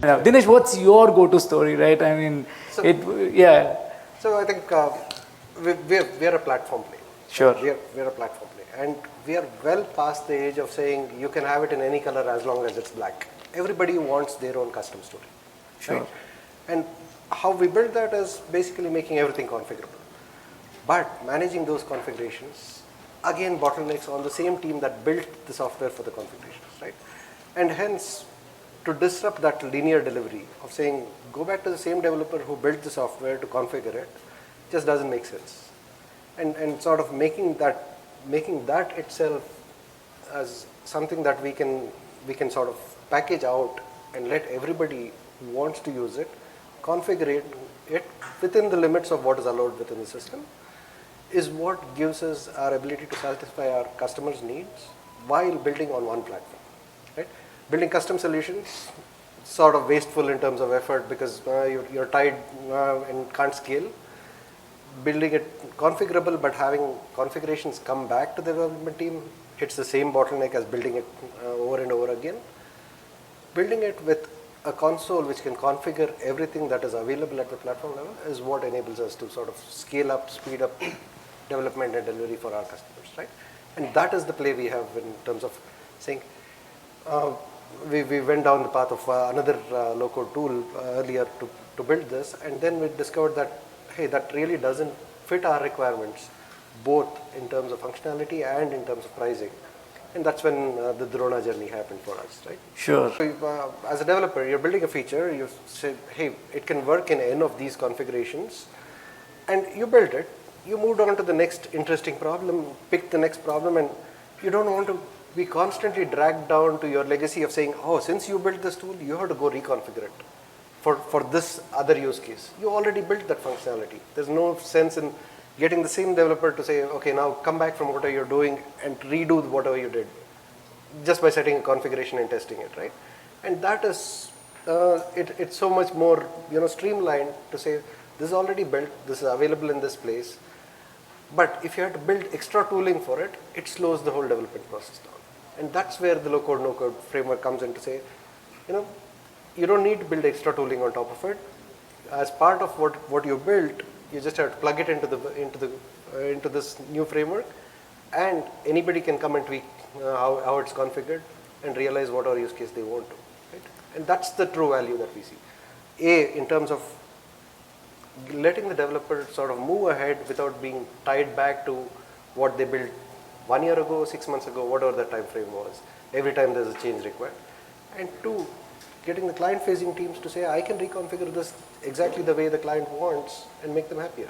Dinesh, what's your go-to story, right? I mean, So, yeah. So I think we're a platform play. Sure. We're a platform play. And we are well past the age of saying you can have it in any color as long as it's black. Everybody wants their own custom story. Sure. Right? And how we build that is basically making everything configurable. But managing those configurations, again, bottlenecks on the same team that built the software for the configurations, right? And hence, to disrupt that linear delivery of saying, go back to the same developer who built the software to configure it, just doesn't make sense. And sort of making that itself as something that we can sort of package out and let everybody who wants to use it configure it within the limits of what is allowed within the system is what gives us our ability to satisfy our customers' needs while building on one platform, right? Building custom solutions, sort of wasteful in terms of effort because you're tied and can't scale. Building it configurable but having configurations come back to the development team hits the same bottleneck as building it over and over again. Building it with a console which can configure everything that is available at the platform level is what enables us to sort of scale up, speed up development and delivery for our customers, right? And that is the play we have in terms of saying, we went down the path of another low-code tool earlier to build this, and then we discovered that, hey, that really doesn't fit our requirements, both in terms of functionality and in terms of pricing. And that's when the Drona journey happened for us, right? Sure. So, as a developer, you're building a feature, you say, hey, it can work in N of these configurations, and you built it. You moved on to the next interesting problem, picked the next problem, and you don't want to be constantly dragged down to your legacy of saying, oh, since you built this tool, you have to go reconfigure it for this other use case. You already built that functionality. There's no sense in getting the same developer to say, okay, now come back from whatever you're doing and redo whatever you did just by setting a configuration and testing it, right? And that is, it's so much more, streamlined to say, this is already built, this is available in this place. But if you have to build extra tooling for it, it slows the whole development process down. And that's where the low-code, no-code framework comes in to say, you don't need to build extra tooling on top of it. As part of what you built, you just have to plug it into this new framework, and anybody can come and tweak how it's configured and realize what our use case they want to. Right? And that's the true value that we see. In terms of letting the developer sort of move ahead without being tied back to what they built 1 year ago, 6 months ago, whatever the time frame was. Every time there's a change required. And 2, getting the client-facing teams to say, I can reconfigure this exactly the way the client wants and make them happier.